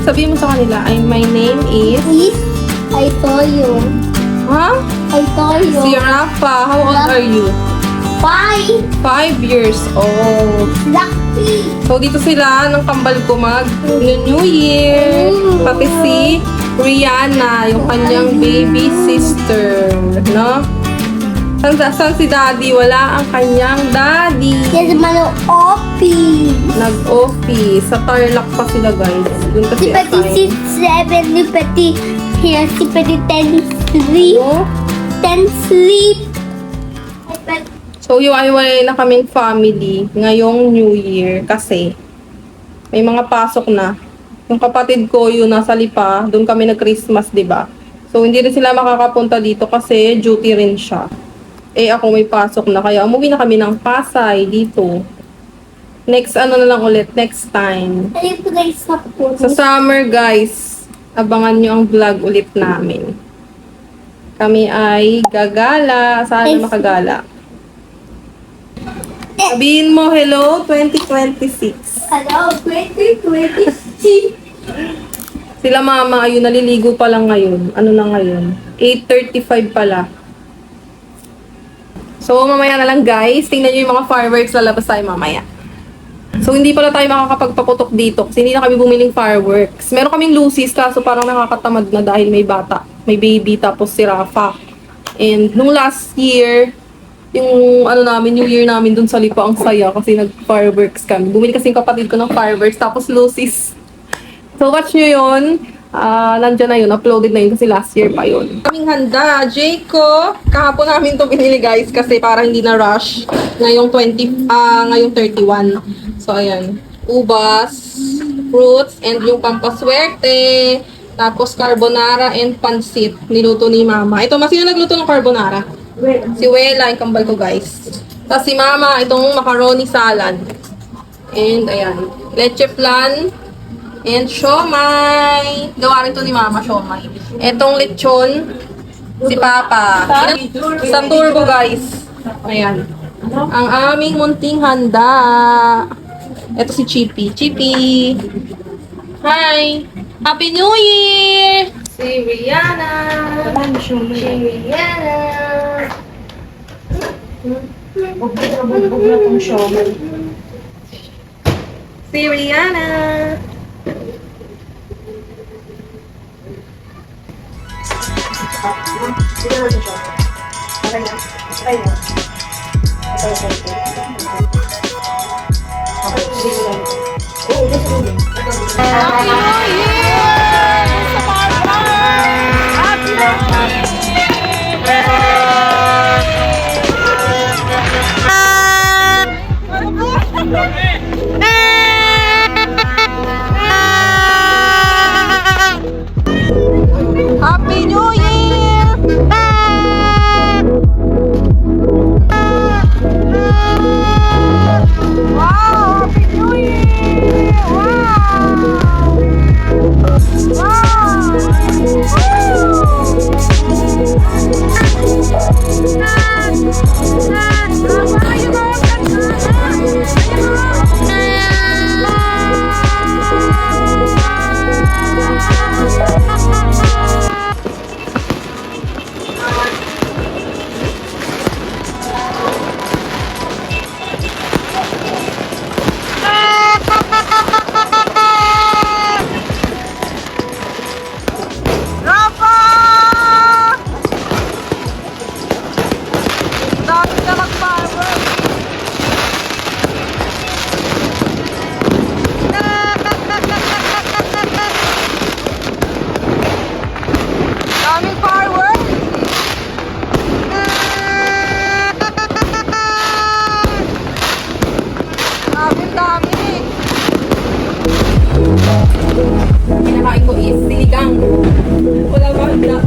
Sabihin mo sa kanila, my name is... I saw you. Ha? I saw you. Si Rafa. How old are you? 5. 5 years old. Lucky. So, dito sila ng kambal ko New Year. Pati si Rihanna, yung kanyang baby sister. No? Saan si daddy? Wala ang kanyang daddy. Kasi malo office. Nag-office. Sa Tarlac pa sila, guys. Doon kasi Si Pati assign. 7, ni Pati here, si Pati 10 sleep. No? 10 sleep. So, hiwa-hiwalay na kaming family ngayong New Year kasi may mga pasok na. Yung kapatid ko, yun nasa Lipa, doon kami nag-Christmas, di ba? So, hindi rin sila makakapunta dito kasi duty rin siya. Eh, ako may pasok na, kaya umuwi na kami ng Pasay dito. Next, ano na lang ulit, next time. Ano yung guys na po? Sa summer, guys, abangan nyo ang vlog ulit namin. Kami ay gagala. Sana makagala. Sabihin mo, hello, 2026. Hello, 2020. Sila mama, ayun, naliligo pa lang ngayon. Ano na ngayon? 8:35 pala. So, mamaya na lang, guys. Tingnan nyo yung mga fireworks, lalabas tayo mamaya. So, hindi pala tayo makakapagpaputok dito kasi hindi na kami bumiling fireworks. Meron kaming Lucy's, kaso parang nakakatamad na dahil may bata, may baby, tapos si Rafa. And nung last year, yung ano namin, New Year namin dun sa Lipa, ang saya kasi nag-fireworks kami. Bumili kasi yung kapatid ko ng fireworks, tapos Lucy's. So, watch nyo yun. Nandyan na yun, uploaded na yun kasi last year pa yun. Kaming handa, Jayco. Kahapon namin to binili, guys, kasi para hindi na rush ngayong 31. So, ayan. Ubas, fruits, and yung pampaswerte. Tapos, carbonara and pansit. Niluto ni Mama. Ito, sino nagluto ng carbonara? Si Wela, yung kambal ko, guys. Tapos si Mama, itong macaroni salad. And, ayan. Leche flan. And siomay. Gawa rin to ni Mama, siomay. Etong lechon, si Papa. Sa turbo, guys. Ayan. Ang aming munting handa. Ito si Chippy. Chippy! Hi! Happy New Year! Si Rihanna! Si Rihanna! Bugbog na tong siomay. Si Rihanna! Happy New Year! Wow! Happy New Year! Wow! Kinakain ko is sinigang. Wala ba handa?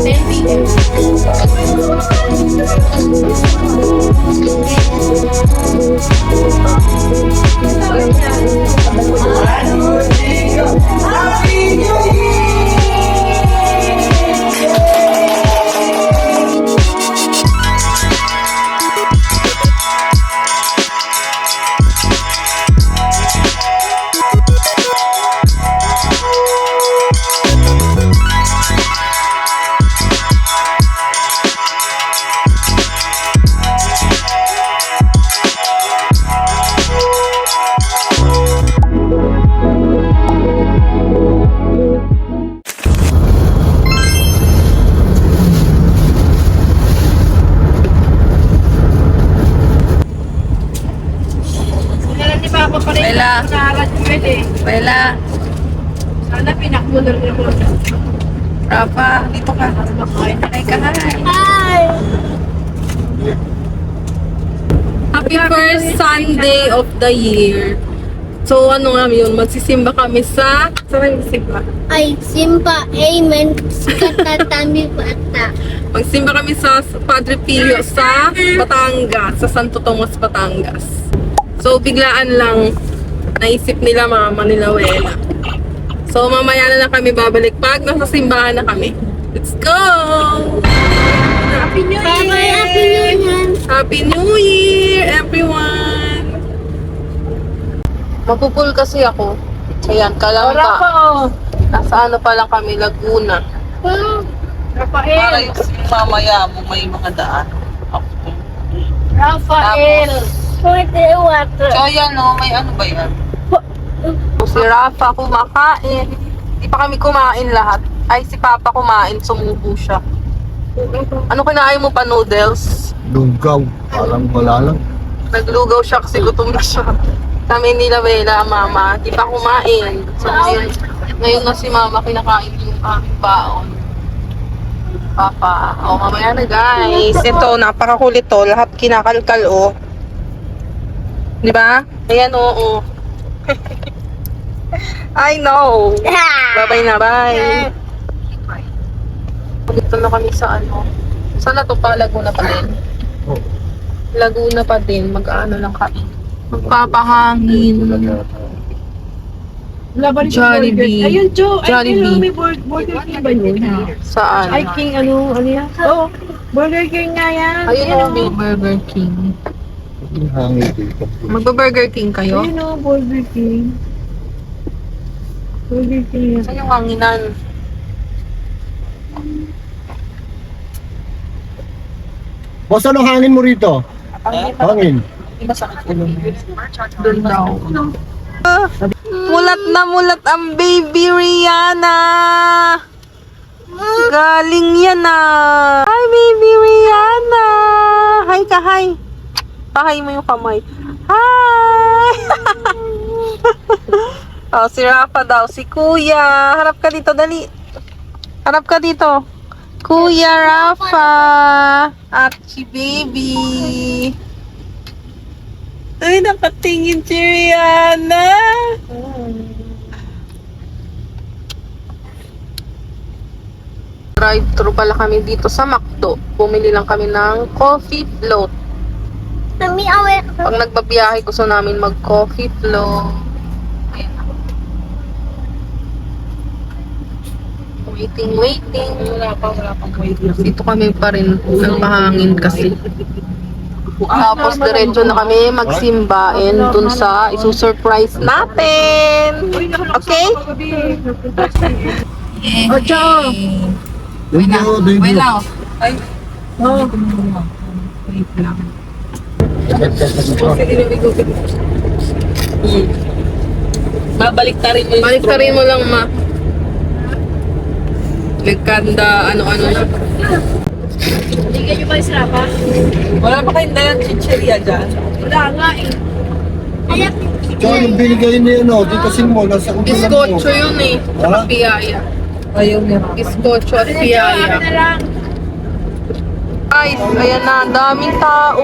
10 p.m. Pwede. Wala. Sana pinakmulor niyo po. Rafa, dito ka. Hi ka, hi. Hi! Happy first Sunday of the year. So, ano nga yun? Magsisimba kami sa... Saan magsisimba? Ay, simpa, amen, katatami bata. Magsimba kami sa Padre Pio sa Batangas, sa Santo Tomas, Batangas. So, biglaan lang naisip nila mama nila Wela. So, mamaya na lang kami babalik pag nasa simbahan na kami. Let's go! Happy New Year! Bye-bye, Happy New Year! Happy New Year, everyone! Mapupul kasi ako. Ayan, Wala Kalamba. pa oh. Nasa ano pa lang kami, Laguna. Rafael! Mamaya mo may mga daan. Rafael! Pwede water. So yan no, may ano ba yan? Si Rafa kumakain. Hindi pa kami kumain lahat. Ay, si Papa kumain, sumubo siya. Ano kinain mo pa, noodles? Lugaw. Walang wala lang. Naglugaw siya kasi gutom na siya. Kami nila, Wela, Mama, di pa kumain. So, ngayon na si Mama kinakain yung aming baon. Papa, mamaya na guys. Ito, napakakulit to. Lahat kinakalkal, oh. Di ba? Ayan, oo. I know. Bye-bye na, bye. Dito na kami sa ano. Saan na to pa? Laguna pa din. Oh. Laguna pa din. Mag-ano lang kami. Magpapahangin. Wala ba rin Jollibee. burger? Ayun, Joe. Jollibee. Ay, may Burger King ba yun? Saan? Ay, King, ano yan? Oh, Burger King nga yan. Ayun o, may Burger King. Yung hangin dito. Magba-Burger King kayo? Ayun o, Burger King. Burger King yan. Saan yung hanginan? Boss, anong hangin mo rito? Hangin. Doon daw. Mulat na mulat ang baby Rihanna! Galing yan ah! Hi baby Rihanna! Hi ka, hi! Pahay mo yung kamay. Hi! Oh, si Rafa daw. Si Kuya. Harap ka dito, dali. Harap ka dito. Kuya Rafa. At si baby. Ay, nakatingin si Rihanna. Drive-thru pala kami dito sa McDo. Bumili lang kami ng coffee float. Nami awe. Pag nagbabiyahe, gusto namin mag-coffee float. Ayan. Waiting. Wala pang waiting. Dito kami pa rin ng mahangin kasi. Tapos diretso na kami magsimba and dun sa isusurprise natin. Okay? Oh, Joe. Thank you, thank you. Ay, Oh. wait lang. Babalik ta rin mo yung Balik rin mo lang, ma. Nagkanda, ano-ano na. Bigyan niyo ba yung Rafa? Wala pa kayong dalang chicheria dyan. Wala nga eh. Alam, So, yung binigay niya, no, dito kasi mo, nasa ulo lang mo. Biskotso yun eh. Ha? Piyaya. Ayaw niya. Biskotso at Akin piyaya. na lang. Guys, ayan na, ang daming tao.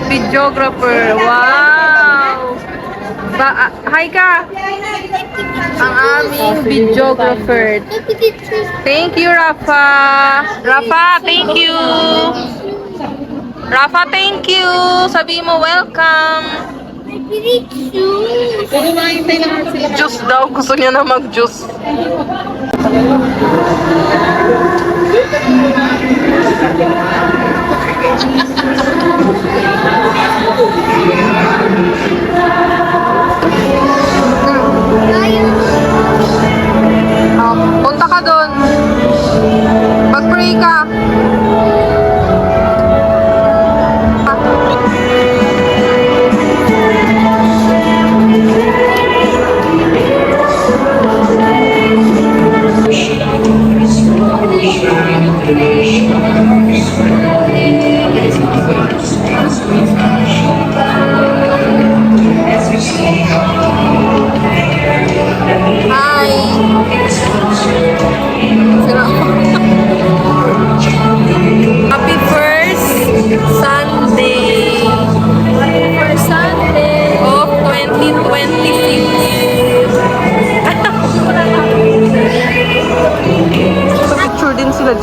Videographer. Wow! Hi ka! Ang aming videographer. Thank you, Rafa! Rafa, thank you! Rafa, thank you! Sabi mo, welcome! Juice daw. Gusto niya na mag-juice. Ay,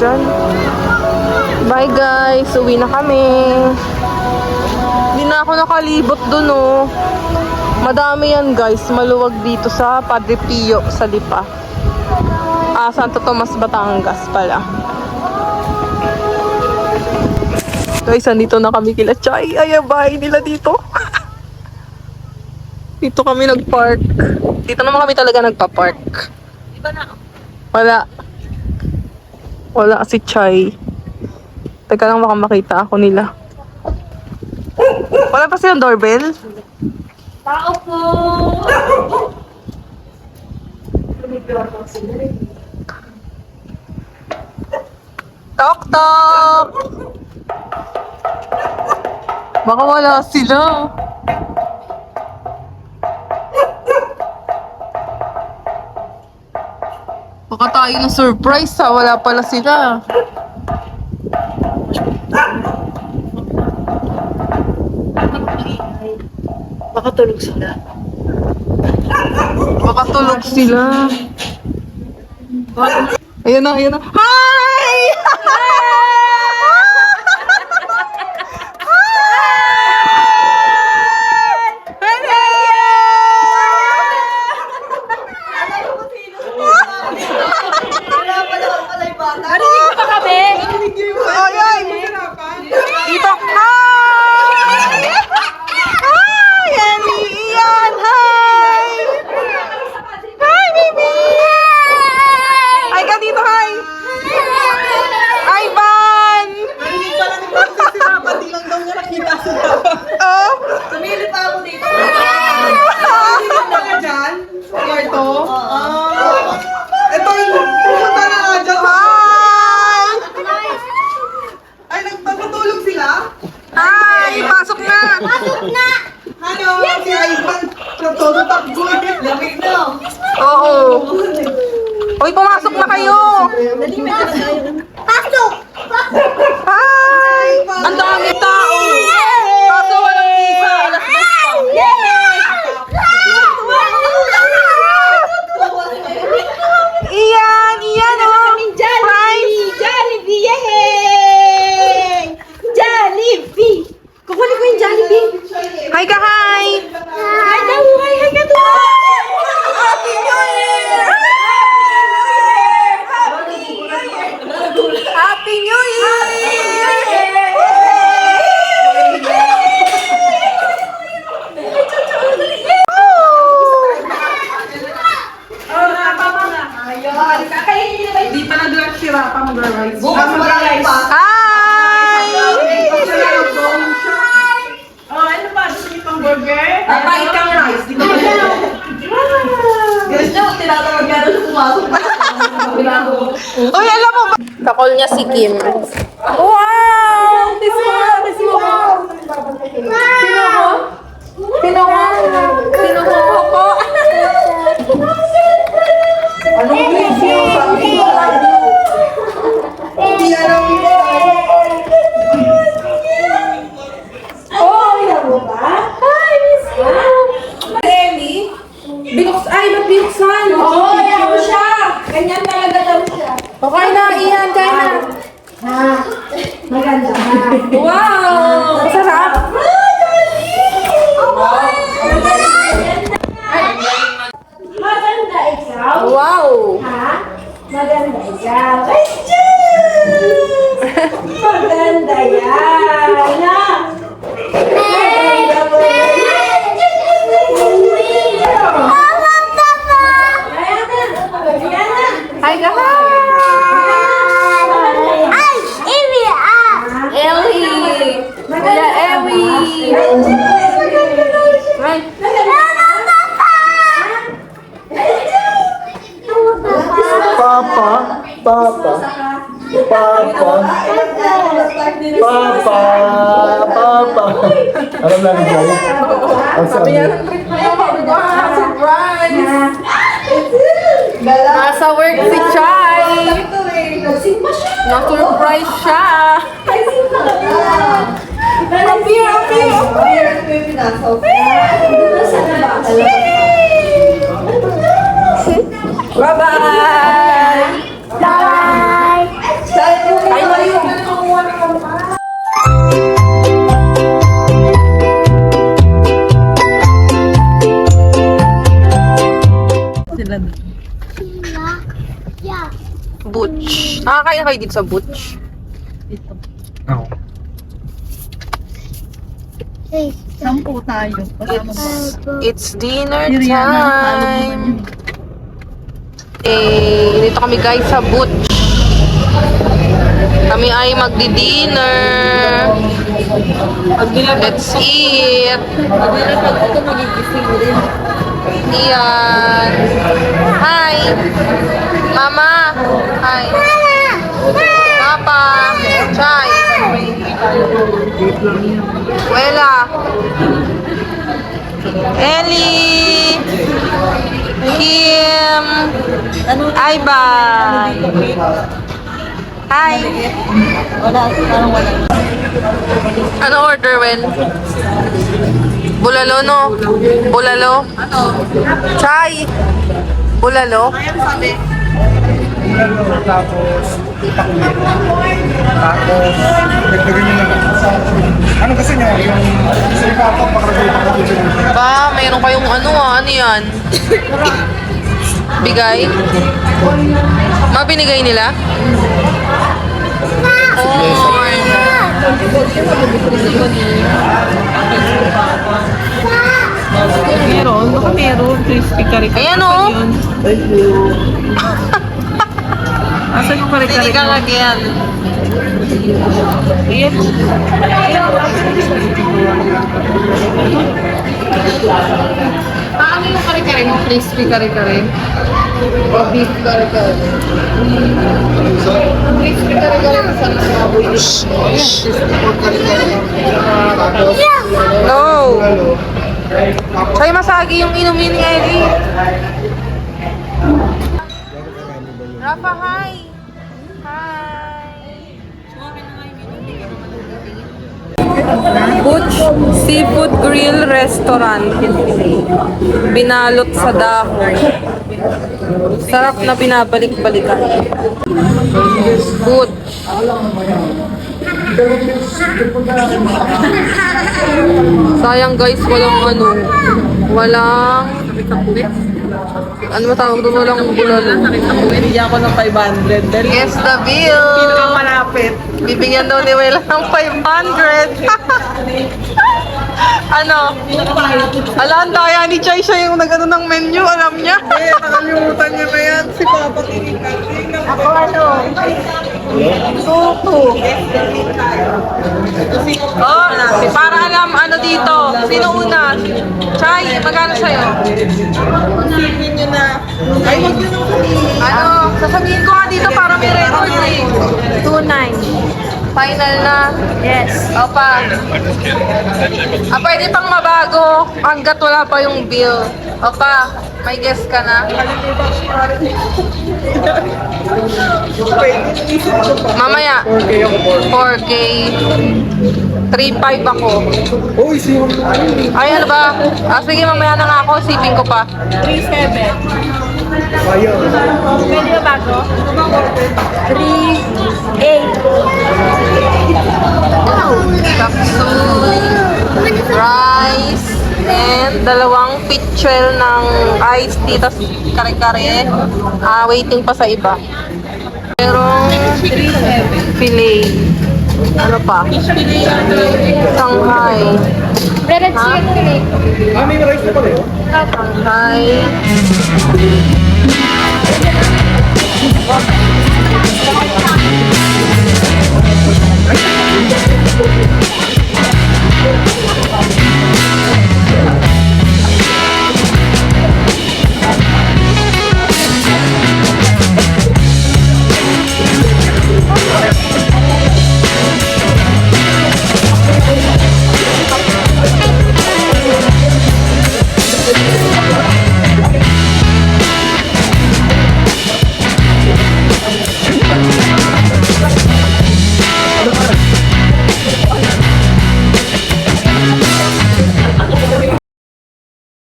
dyan. Bye guys, uwi na kami. Hindi na ako nakalibot dun oh. Madami yan guys, maluwag dito sa Padre Pio sa Lipa. Santo Tomas, Batangas pala. Guys, andito na kami kila Chay. Ay, ang bahay nila dito. Dito kami nag-park. Dito naman kami talaga nagpa-park. Wala. Wala si Chay. Teka lang baka makita ako nila. Wala pa silang doorbell? Tao po! Tok tok! Baka wala sila. Baka tayo na surprise ha, wala pala sila. Baka tulog sila. Baka tulog sila. Ayan na, ayan na. Hi! Ay, ay! Dito! Hi! Hi! Emmy! Ian! Hi! Hi, baby! Hi ka dito, hi! Hi, Van! Pati lang daw niya nakita sila. Oh! Sumili pa ako dito. Sumili pa ka dyan? Kwarto? Ito yung pumunta na nga dyan. Hi! Ay, nagpapatulog sila? Hi! Pasok na! Ano? Si Ivan. Nagtulog takbo eh. Lamig na. Oo. Uy, pumasok na kayo! Pasok! Hi! Ang dami tao! Kaso walang visa. Alas 2 pa. Iyan! Iyan oh! Price! Jollibee! Yay! Jollibee! Kukunin ko yung Jollibee. Hi ka, hi! Hi daw! Hi ka daw! Happy New Year! Happy New Year! Hindi pa nag-lunch si Rapa mag-rice. Bukas mag-rice. Hi! Oh, ano pa? Gusto niyo pang burger? Napait kang rice. Di ba? Guys niya, tinatawag niya doon pumasok. Uy, alam mo ba? Kakol niya si Kim. Wow! Sino ko? Sino ko? Sino ko? Anong grade yung sabi ko? Hindi alam mo. Binuksan! Oo, ayaw siya! Ganyan talaga daw siya. Okay na, Ian, kaya na. Maganda. Wow! Sarap! Maganda ikaw? Wow! Ha? Maganda ikaw? Ay, Diyos! Maganda yan! Ha? Maganda mo yan! Hi, guys! Ay! Iwi! Ellie! Kuya Ellie! Right. Papa, Papa, Papa, Papa, Papa. Alam na ni Joy? Ang sabi. Surprise! Nasa work si Chai! Na-surprise siya! Bye-bye! Bye! kayo dito sa Butch? Oo. Hey, Sampu tayo. Kasama ba? It's dinner Rihanna, time. Dito kami guys sa Butch. Kami ay magdi-dinner. Let's eat. Iyan. Hi. Mama. Hi. Papa. Chay. Wela. Ellie. Kim. Ivan. Hi. Wala, parang wala. Ano order, Wen? Bulalo, no? Bulalo? Ano? Chay! Bulalo? Tapos, dagdagan nyo lang. Ano gusto nyo? Yung silipato, pakaragay. Ba, mayroon kayong ano yan? Bigay? Mabinigay nila? Oh, Meron, baka meron. Crispy kare-kare. ayan o! Asan yung kare-kare? Hindi ka lagyan. Ayan. Paano yung kare-kare mo? Crispy kare-kare? O beef kare-kare? Crispy kare-kare mo sa nasaboy. No! Chay, masagi yung inumin ni Ellie. Rafa, hi! Hi! Butch Seafood Grill Restaurant. Binalot sa dahon. Sarap na binabalik-balikan. Butch. Sayang guys, walang ano matawag doon, walang bulalo. Bigyan ko ng 500. Dahil Guess the bill! malapit. Bibigyan daw ni Wela ng 500. Ano? Ala, ang daya ni Chay, siya yung nag-ano ng menu, alam niya. Eh, nakalimutan niya na yan. Si Papa tinikan. ako ano? Suko. Oh, para alam ano dito. Sino una? Chay, magkano sa'yo? Sabihin niyo na. Ay, wag niyo nang sabihin. Ano? Sasabihin ko nga dito para may record eh. 2.9. Final na. Yes. Opa. Pwede pang mabago hanggat wala pa yung bill. Opa, may guess ka na? Mamaya. 4K. 3.5 ako. Uy, siya. Ay, ano ba? Sige, mamaya na nga ako. Siping ko pa. 3.7. Ayaw. Pwede ba bago? 3.8. Kapsul, rice, and dalawang pitchel ng iced tea, tas kare-kare. Waiting pa sa iba. Merong filet. Ano pa? Shanghai. Red chicken cake. May rice na pala yun. Shanghai.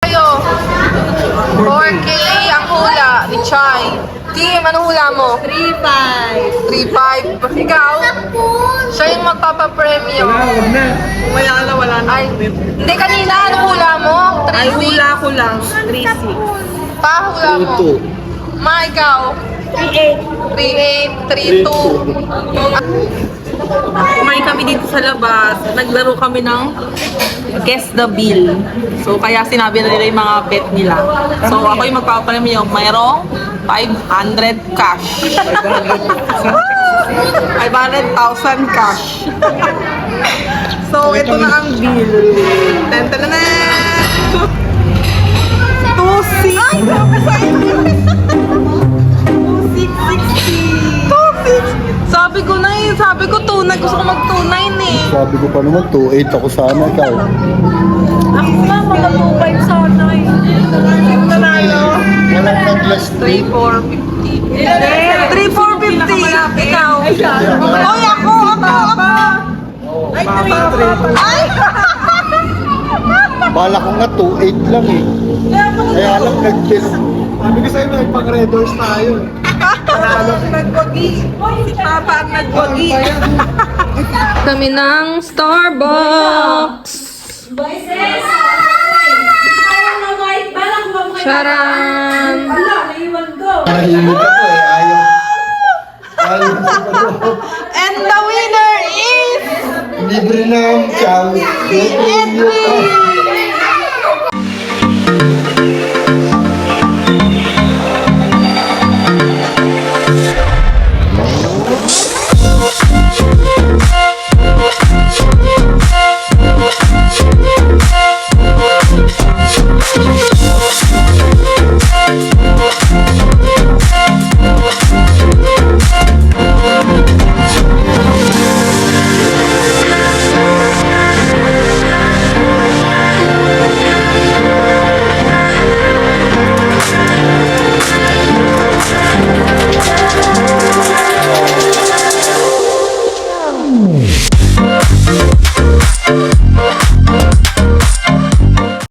Ayo. 4K ang hula ni Chay. Kim, anong hula mo? 3.5. 3.5. Ikaw? Siya yung magpapapremyo. Huwag na. Umaya na, wala na. Ay, hindi kanina, anong hula mo? Ay, 3.6. hula ko lang. 3.6. Pa, hula mo. Ma, ikaw? Kumain kami dito sa labas. Naglaro kami ng Guess the Bill. So, kaya sinabi na nila yung mga bet nila. So, ako yung magpapalim yung mayroong 500 cash. 500,000 cash. So, ito na ang bill. Ten-ten-ten! 2,660! 2,660! Sabi ko na eh. Sabi ko tunay. Gusto ko mag-tunay eh. Sabi ko pa naman, 2.8 ako sana ikaw. Ako nga, mga 2.5 sana eh. Walang nag-last 3,450. 3,450. Ikaw. Oy, ako. Ay! Bala ko nga 2.8 lang eh. Kaya alam, nag-test. Sabi ko sa'yo, nagpang-red doors tayo. Nagwagi. Si Papa ang nagwagi. Kami ng Starbucks. Charan! Nahimik ako eh, ayaw. And the winner is Libre na ang chow. Edwin!